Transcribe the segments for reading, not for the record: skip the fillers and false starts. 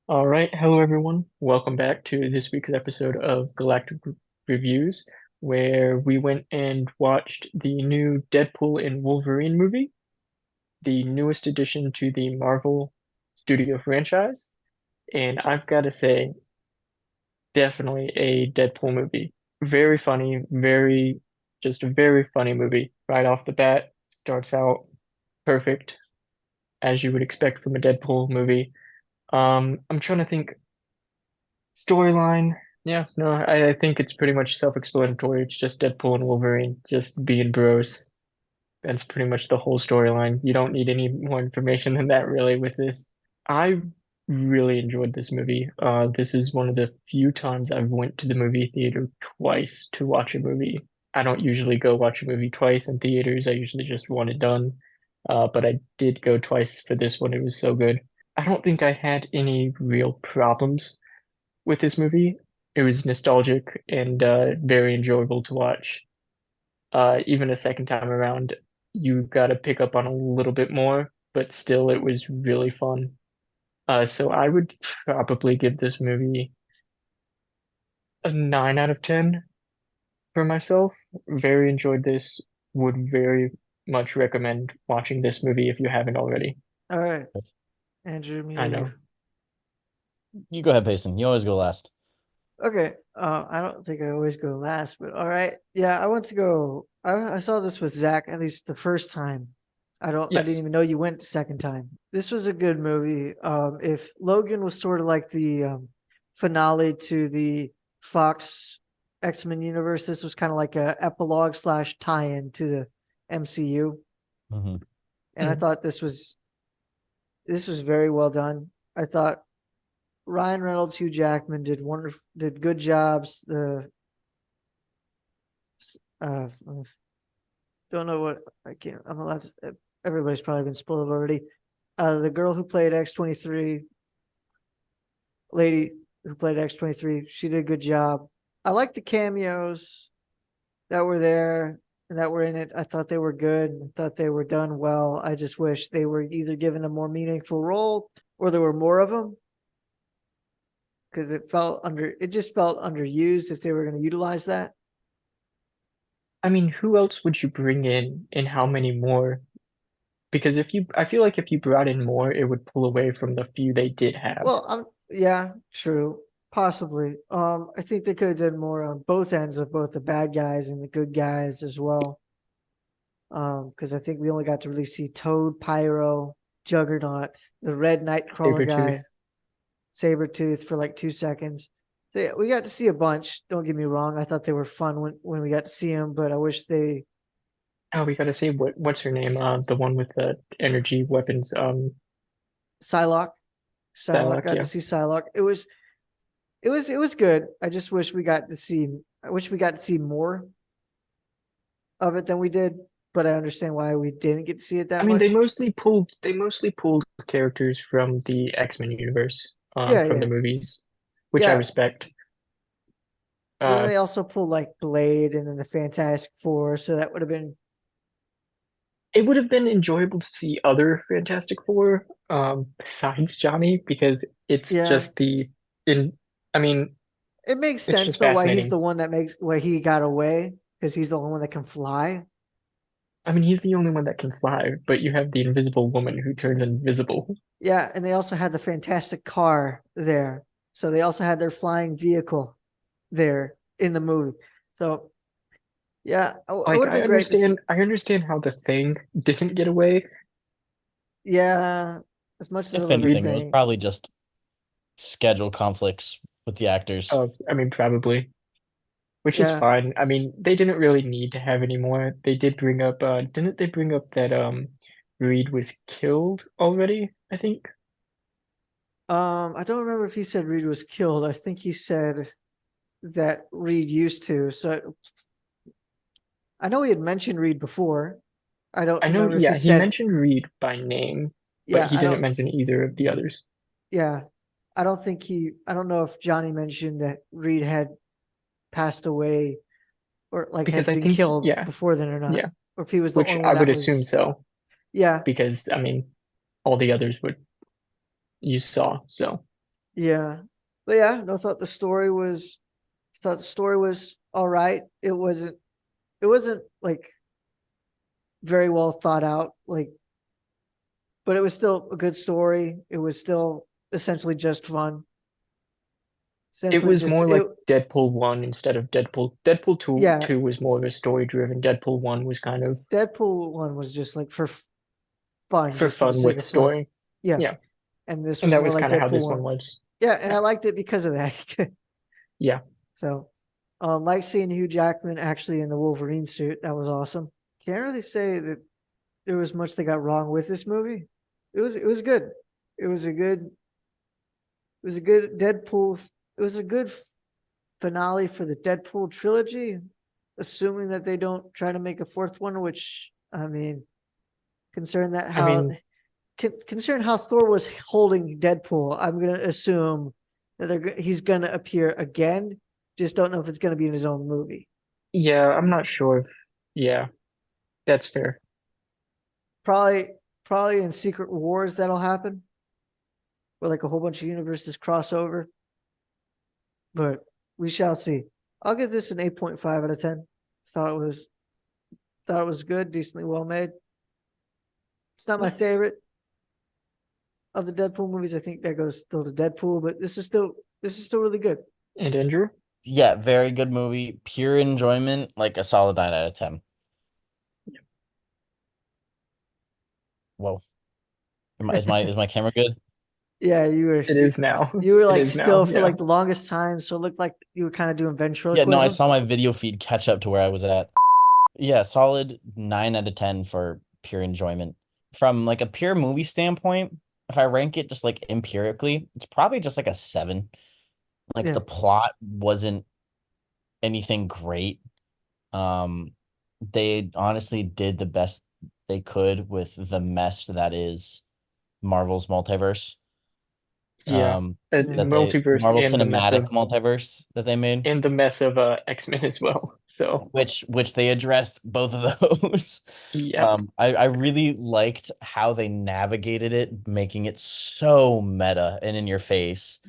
All right, hello everyone. Welcome back to this week's episode of Reviews, where we went and watched the new Deadpool and Wolverine movie, the newest addition to the Marvel Studio franchise. And I've got to say, definitely a Deadpool movie. Very funny, just a very funny movie. Right off the bat, starts out perfect, as you would expect from a Deadpool movie. I'm trying to think. Storyline, yeah, no, I think it's pretty much self-explanatory. It's just Deadpool and Wolverine just being bros. That's pretty much the whole storyline. You don't need any more information than that, really, with this. I really enjoyed this movie. This is one of the few times I've went to the movie theater twice to watch a movie. I don't usually go watch a movie twice in theaters. I usually just want it done. But I did go twice for this one. It was so good. I don't think I had any real problems with this movie. It was nostalgic and very enjoyable to watch. Even a second time around, you got to pick up on a little bit more, but still, it was really fun. So I would probably give this movie a 9 out of 10 for myself. Very enjoyed this. Would very much recommend watching this movie if you haven't already. All right, Andrew, me I or you? know. You go ahead, Payson. You always go last. Okay. I don't think I always go last, but all right. Yeah, I went to go. I saw this with Zach at least the first time. I didn't Yes, even know you went the second time. This was a good movie. If Logan was sort of like the finale to the Fox X-Men universe, this was kind of like a epilogue slash tie-in to the MCU. Hmm. And I mm, thought this was very well done. I thought Ryan Reynolds, Hugh Jackman did good jobs. The uh, don't know what I can't. I'm allowed to. Everybody's probably been spoiled already. The girl who played X-23, lady who played X-23, she did a good job. I like the cameos that were there and that were in it. I thought they were good. I thought they were done well. I just wish they were either given a more meaningful role or there were more of them because it just felt underused if they were going to utilize that. I mean, who else would you bring in, and how many more? Because I feel like if you brought in more, it would pull away from the few they did have. Well, yeah, true. Possibly. I think they could have done more on both ends of both the bad guys and the good guys as well. Because I think we only got to really see Toad, Pyro, Juggernaut, the Red Nightcrawler guy, Sabretooth. Sabretooth for like 2 seconds. So yeah, we got to see a bunch. Don't get me wrong. I thought they were fun when we got to see them, but I wish they Oh, we gotta say what's her name? The one with the energy weapons. Psylocke. Psylocke Dialogue. got to Yeah. see Psylocke. It was good. I just wish we got to see I wish we got to see more of it than we did, but I understand why we didn't get to see it I that mean, much. they mostly pulled characters from the X-Men universe, Yeah, from yeah. the movies, which I Yeah. respect. But then Uh, they also pulled like Blade and then the Fantastic Four, so that would have been it would have been enjoyable to see other Fantastic Four, besides Johnny, because it's yeah. just the in. I mean, It makes it's sense just though why he's fascinating. the one that makes why he got away because he's the only one that can fly. I mean, he's the only one that can fly, but you have the Invisible Woman who turns invisible. Yeah, and they also had the fantastic car there. So they also had their flying vehicle there in the movie. So yeah, it would Like have been great to see. I understand how the Thing didn't get away. Yeah, as much as I If love the Reed, anything, it was thing. probably just schedule conflicts with the actors. I mean, probably, which is Yeah. fine. I mean, they didn't really need to have any more. They did bring up, didn't they bring up that Reed was killed already? I think. I don't remember if he said Reed was killed. I think he said that Reed used to. So I know he had mentioned Reed before. I don't I know, remember if he yeah, he said, mentioned Reed by name, but yeah, he didn't mention either of the others yeah, I don't know if Johnny mentioned that Reed had passed away or like because had I been think, killed yeah, before then or not, yeah, or if he was the which only I one would that assume was, so yeah, because I mean, all the others would you saw, so. Yeah. But yeah, no, thought the story was all right. It wasn't like very well thought out, like, but it was still a good story. It was still essentially just fun. It Essentially was just more it like Deadpool 1 instead of Deadpool. Deadpool 2, yeah, 2 was more of a story driven. Deadpool 1 was kind of Deadpool one was just like for fun, for just for the fun sake with of fun. story. Yeah. Yeah. And this And was that more was like kind of how Deadpool this one one. was. Yeah, and Yeah. I liked it because of that. Yeah. So like seeing Hugh Jackman actually in the Wolverine suit, that was awesome. Can't really say that there was much that got wrong with this movie. It was good. It was a good it was a good Deadpool. It was a good finale for the Deadpool trilogy, assuming that they don't try to make a fourth one, which I mean, concern that I how mean, concern how Thor was holding Deadpool, I'm gonna assume that he's gonna appear again. Just don't know if it's gonna be in his own movie. yeah, I'm not sure if, yeah, that's fair. Probably, probably in Secret Wars that'll happen, where like a whole bunch of universes cross over. But we shall see. I'll give this an 8.5 out of 10. Thought it was thought it was good, decently well made. It's not my favorite of the Deadpool movies. I think that goes still to Deadpool, but this is still really good. And Andrew? Yeah, very good movie. Pure enjoyment, like a solid 9 out of 10. Whoa. Is my camera good? Yeah, It is now. you were It like is now. still for Yeah. like the longest time, so it looked like you were kind of doing Yeah, no, I ventriloquism. saw my video feed catch up to where I was at. Yeah, solid 9 out of 10 for pure enjoyment. From like a pure movie standpoint, if I rank it just like empirically, it's probably just like a 7. Like Yeah, the plot wasn't anything great. Um, they honestly did the best they could with the mess that is Marvel's multiverse. Yeah. yeah, Multiverse Marvel and the mess Cinematic of multiverse that they made, X-Men as well. So, which they addressed both of those. yeah. I really liked how they navigated it, making it so meta and in your face.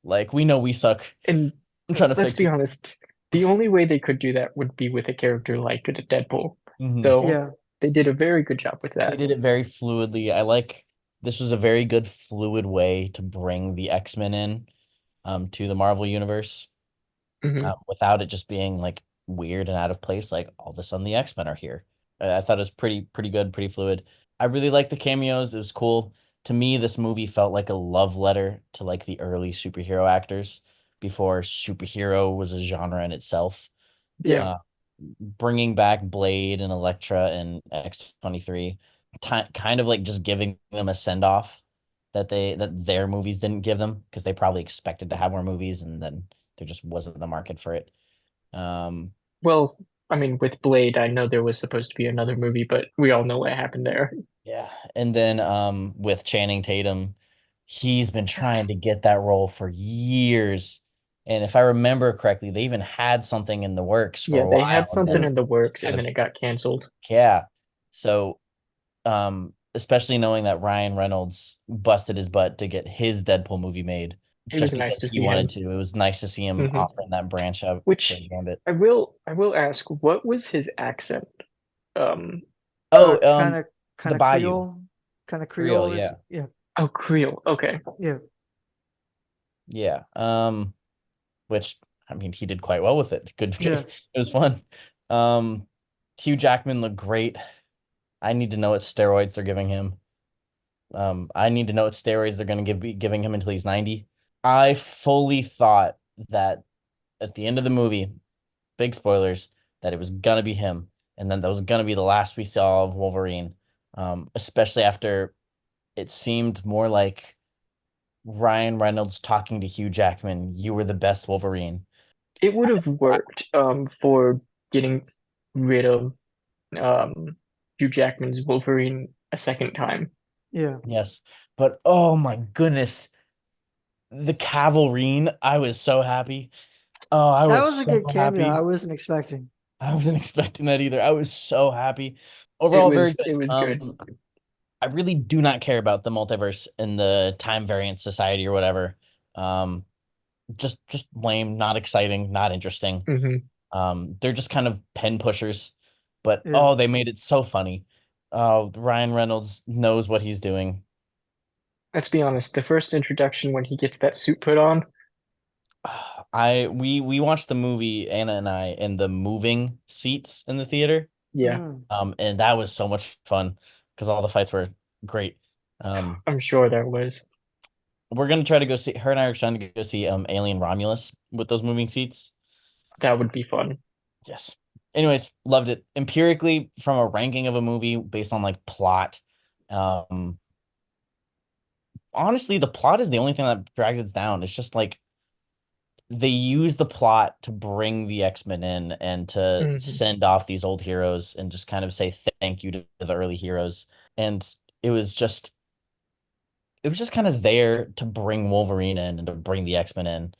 Like we know we suck. And I'm trying to let's fix be it. honest, the only way they could do that would be with a character like Deadpool. Mhm. So yeah, they did a very good job with They that. did it very fluidly. I like this was a very good fluid way to bring the X-Men in to the Marvel universe Hmm. without it just being like weird and out of place. Like all of a sudden the X-Men are here. I thought it was pretty good, pretty fluid. I really liked the cameos. It was cool. To me, this movie felt like a love letter to like the early superhero actors before superhero was a genre in itself. yeah. Yeah. Uh, Bringing back Blade and Elektra and X-23, kind of like just giving them a send off that their movies didn't give them because they probably expected to have more movies and then there just wasn't the market for it. Um, Well, I mean, with Blade, I know there was supposed to be another movie, but we all know what happened there. yeah, and then with Channing Tatum, he's been trying to get that role for years. And if I remember correctly, they even had something in the works for Yeah, a they had while and something Yeah. then in the works kind and then of it got canceled. yeah. So especially knowing that Ryan Reynolds busted his butt to get his Deadpool movie made It was just nice because to he see wanted him. to. It was nice to see him Hmm. offering that branch out to Which Gambit. I will ask, what was his accent? Um, Oh, Kind of the kind of Bayou. Creole, kind of Real, Creole. It's yeah. yeah, oh, Creole. Okay. yeah, Yeah. Which I mean he did quite well with it. Good yeah. it was fun. Um Hugh Jackman looked great. I need to know what steroids they're giving him. I need to know what steroids they're gonna be giving him until he's 90. I fully thought that at the end of the movie, big spoilers, that it was gonna be him, and then that was gonna be the last we saw of Wolverine. Especially after it seemed more like Ryan Reynolds talking to Hugh Jackman, you were the best Wolverine. It would have worked for getting rid of um Hugh Jackman's Wolverine a second time. Yeah. Yes, but oh my goodness, the Cavalrine, I was so happy. Oh, I That was was a so good cameo. I happy. wasn't expecting. I wasn't expecting that either. I was so happy. It Overall, very was good. it was good. I really do not care about the multiverse and the time variance society or whatever. Just lame, not exciting, not interesting. Hmm. They're just kind of pen pushers, but Yeah. oh, they made it so funny. Oh, Ryan Reynolds knows what he's doing. Let's be honest, the first introduction when he gets that suit put on, We watched the movie, Anna and I, in the moving seats in the theater. yeah, Mm. And that was so much fun because all the fights were great. Um, I'm sure there was. we're gonna try to go see, her and I are trying to go see Alien Romulus with those moving seats. That would be fun. Yes. Anyways, loved it. Empirically, from a ranking of a movie based on like plot, um, honestly, the plot is the only thing that drags it down. It's just like they use the plot to bring the X-Men in and to Hmm. send off these old heroes and just kind of say thank you to the early heroes. And it was just it was just kind of there to bring Wolverine in and to bring the X-Men in.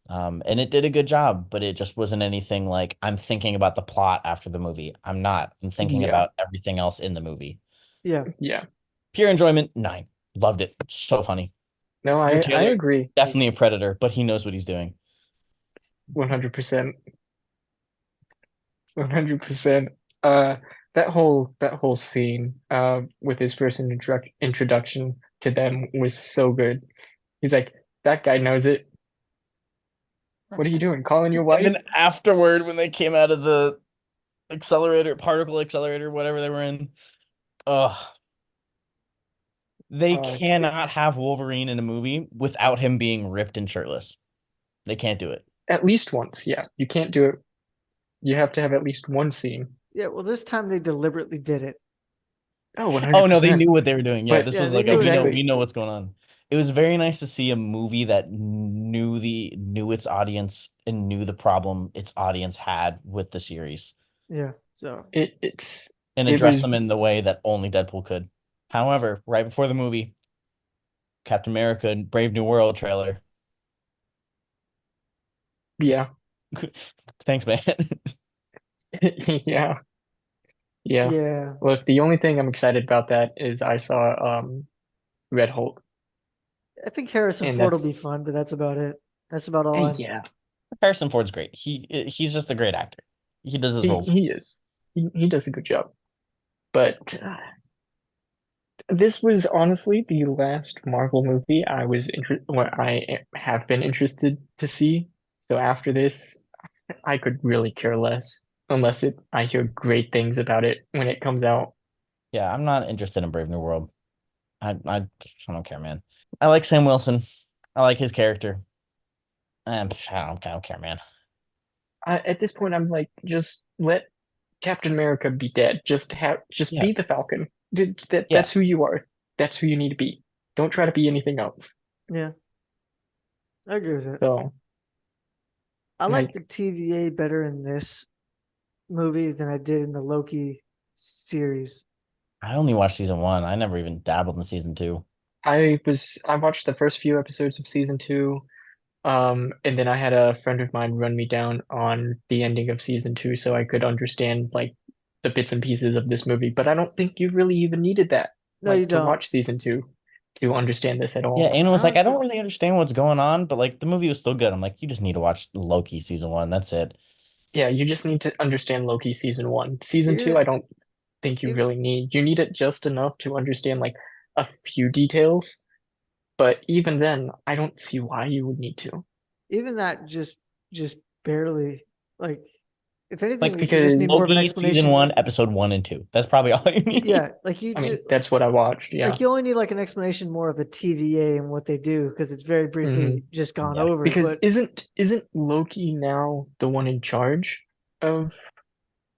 And it did a good job, but it just wasn't anything like I'm thinking about the plot after the movie. I'm not. I'm thinking Yeah, about everything else in the movie. Yeah. yeah. Pure enjoyment, 9. Loved it. So funny. No, Drew I Taylor, agree definitely a predator, but he knows what he's doing. 100%. 100%. Uh, that whole scene with his first introduction to them was so good. He's like, that guy knows it. What are you doing? Calling your And wife? then afterward, when they came out of the accelerator, particle accelerator, whatever they were in, ugh, they cannot It's have Wolverine in a movie without him being ripped and shirtless. They can't do it. at least once. Yeah, you can't do it. You have to have at least one scene. Yeah. Well, this time they deliberately did it. Oh, Oh no, they 100%. knew what they were doing. Yeah, But this Yeah, was they like, knew oh, what they we exactly. know what's going on. It was very nice to see a movie that knew its audience and knew the problem its audience had with the series Yeah. So It's and it address was them in the way that only Deadpool could. However, right before the movie, Captain America Brave New World trailer. yeah. Thanks, man. Yeah. Yeah. yeah, Look, the only thing I'm excited about that is I saw Red Hulk, I think Harrison and Ford will be that's fun, but that's about it. That's about all I'm. yeah. Harrison Ford's great. He's just a great actor. He does his He roles. he is. He does a good job. But this was honestly the last Marvel movie I have been interested to see. So after this, I could really care less unless I hear great things about it when it comes out. Yeah, I'm not interested in Brave New World. I don't care, man. I like Sam Wilson. I like his character. I don't care, man. At this point, I'm like, just let Captain America be dead. Just Yeah, be the Falcon. yeah. That's who you are. That's who you need to be. Don't try to be anything else. Yeah, I agree with it. So, I like like, the TVA better in this movie than I did in the Loki series. I only watched season 1. I never even dabbled in season 2. I watched the first few episodes of season two. And then I had a friend of mine run me down on the ending of season two so I could understand like the bits and pieces of this movie. But I don't think you really even needed that, No, you like to don't. watch season two to understand this at Yeah, all. Anna I was like, don't I don't think really understand what's going on, but like the movie was still good. I'm like, you just need to watch Loki season 1. That's it. Yeah, you just need to understand Loki season one. Season two, I even don't think you even really need. You need it just enough to understand like a few details, but even then, I don't see why you would need to. even that just barely like. If anything, Like you just need because more of an Loki season explanation. 1, episode 1 and 2. That's probably all you need. Yeah, like you I mean just that's what I watched. Yeah. like you only need like an explanation more of the TVA and what they do because it's very Hmm. briefly just gone Yeah. over. Because But isn't Loki now the one in charge of?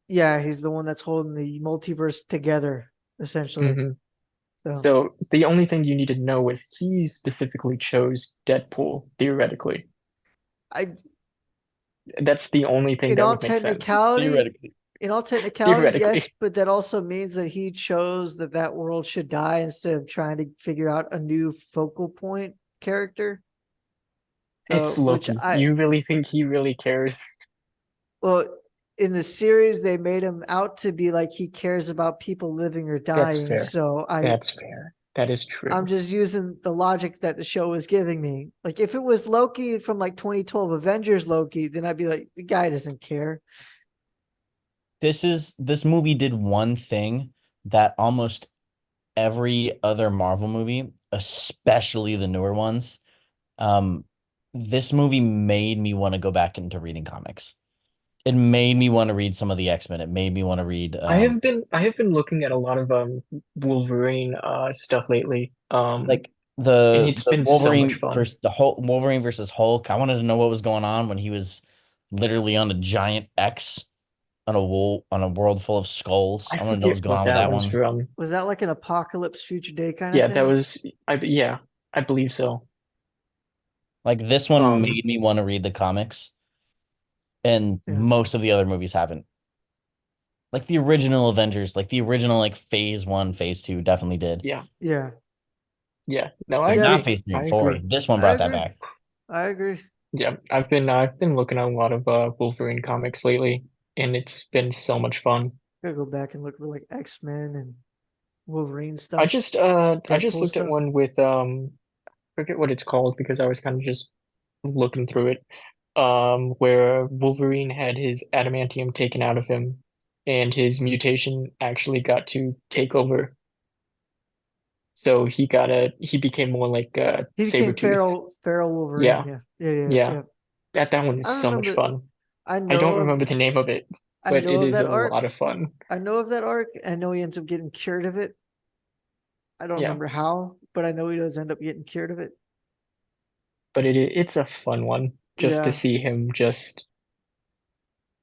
yeah, he's the one that's holding the multiverse together essentially. Mhm. So So the only thing you need to know is he specifically chose Deadpool, theoretically. I That's the only thing in that all would make sense, technicality, Theoretically. in all technicality, yes, theoretically. but that also means that he chose that that world should die instead of trying to figure out a new focal point character. So, It's which Loki. You really think he really cares? well, in the series, they made him out to be like he cares about people living or That's dying. fair. So That's fair. That is true. I'm just using the logic that the show was giving me. Like if it was Loki from like 2012 Avengers Loki, then I'd be like, the guy doesn't care. This movie did one thing that almost every other Marvel movie, especially the newer ones, um, this movie made me want to go back into reading comics. It made me want to read some of the X-Men. It made me want to read I have been looking at a lot of Wolverine stuff lately. like And the it's the been so much Wolverine fun. versus the Hulk, Wolverine versus Hulk. I wanted to know what was going on when he was literally on a giant X on a world full of skulls. I I want to know forget what's going what on with that that one's one. from. Was that like an apocalypse future day kind of Yeah, that thing? was yeah, I believe so. Like this one Um made me want to read the comics, and Yeah. most of the other movies haven't. Like the original Avengers, like the original like phase one, phase two definitely did. yeah. Yeah. Yeah. No, I Like Yeah. not agree. phase three I and four. agree. This one I brought that agree. back. I agree. Yeah, I've been looking at a lot of Wolverine comics lately, and it's been so much fun. Gotta go back and look for like X-Men and Wolverine I stuff, just I just Deadpool looked at stuff. one with forget what it's called because I was kind of just looking through it. Where Wolverine had his adamantium taken out of him, and his mutation actually got to take over. So he became more like He became Sabretooth. feral Wolverine. Yeah, Yeah. Yeah. Yeah. yeah. Yeah. That one is I so much remember fun. I I know don't of remember the name of it, I but know it of is that a arc. lot of fun. I know of that arc. I know he ends up getting cured of it. I don't Yeah, remember how, but I know he does end up getting cured of it. but it's a fun one just to Yeah. see him just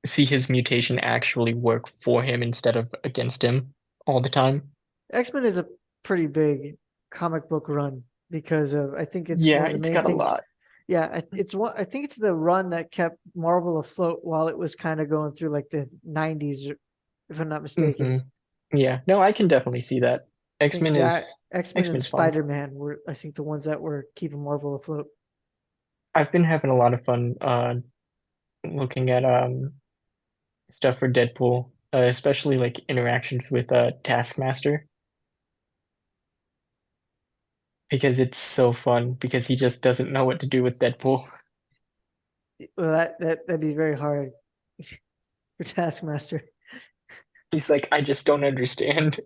see his mutation actually work for him instead of against him all the time. X-Men is a pretty big comic book run because of I think it's Yeah, one of the it's main got a things. lot. Yeah, it's one. I think it's the run that kept Marvel afloat while it was kind of going through like the '90s, if I'm not Hmm. mistaken. Yeah, no, I can definitely see that. I think X-Men that is X-Men and X-Men's fun. Spider-Man were, I think, the ones that were keeping Marvel afloat. I've been having a lot of fun looking at stuff for Deadpool, especially like interactions with Taskmaster because it's so fun because he just doesn't know what to do with Deadpool. Well, that'd be very hard for Taskmaster. He's like, I just don't understand.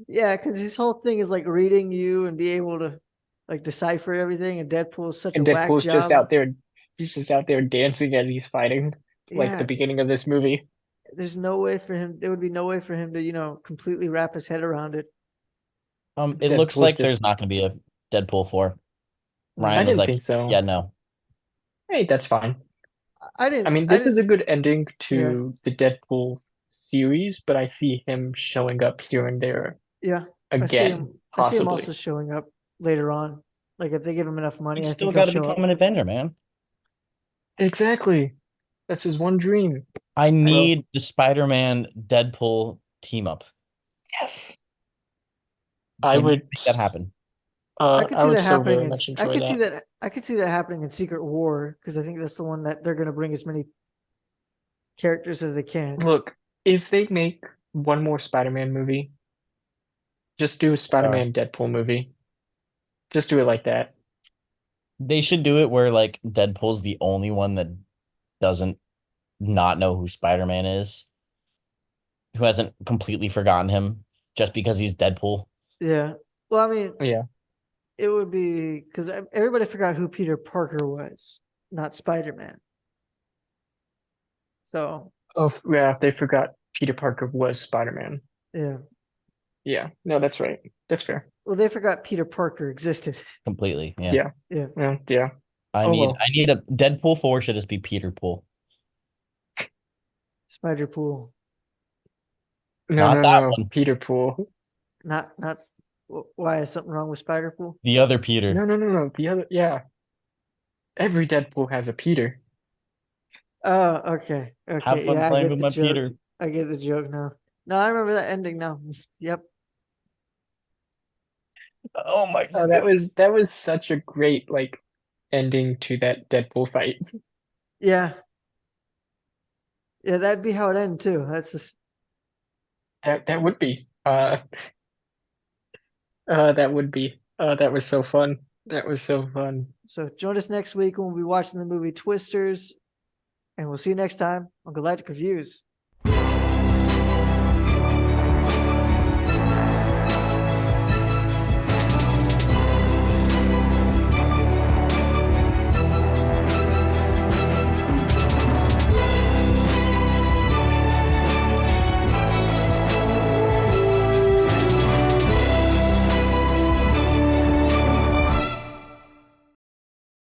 Yeah, because his whole thing is like reading you and be able to like decipher everything. And Deadpool is such a And whack Deadpool's just job. out there, he's just out there dancing as he's fighting, like the Yeah, beginning of this movie. there's no way for him. There would be no way for him to, completely wrap his head around it. It looks Deadpool's like just, there's not going to be a Deadpool 4. I Ryan was didn't like, think so. yeah, no. Hey, that's fine. I I didn't. mean, I this is didn't. a good ending Yeah, to the Deadpool series, but I see him showing up here and there yeah. I see him. again, I see him also possibly. showing up later on. Like if they give him enough money, He's I still think he'll got to show become up. an Avenger, man. Exactly. That's his one dream. I So, need the Spider-Man Deadpool team up. yes, I They need to would, make that happen. I could I see would that so happening. very In, much I enjoy could see that. that. I could see that happening in Secret War because I think that's the one that they're going to bring as many characters as they can. Look, if they make one more Spider-Man movie, just do a Uh, Spider-Man Deadpool movie. Just do it like that. they should do it where like Deadpool's the only one that doesn't not know who Spider-Man is, who hasn't completely forgotten him just because he's Deadpool. Yeah. Well, I mean, Yeah. it would be because everybody forgot who Peter Parker was, not Spider Man. So Oh, yeah, they forgot Peter Parker was Spider-Man. yeah. Yeah. No, that's right. That's fair. Well, they forgot Peter Parker existed. Completely. Yeah. Yeah. Yeah. Yeah. Yeah. I Oh need well. I need a Deadpool 4 should just be Peter Pool. Spider Pool. No, Not no, that no. one. Peter Pool. Not. Why is something wrong with Spider Pool? The other Peter. No, no, no, no. The other, yeah. Every Deadpool has a Peter. Oh, okay. Have Okay. fun Yeah, I playing get with the my joke. Peter. I get the joke now. No, I remember that ending now. Yep. Oh my Oh, goodness. that was such a great like ending to that Deadpool fight. Yeah. Yeah, that'd be how it ended too. That's just That would be. That would be. That was so fun. That was so fun. So join us next week when we'll be watching the movie Twisters, and we'll see you next time on Galactic Reviews.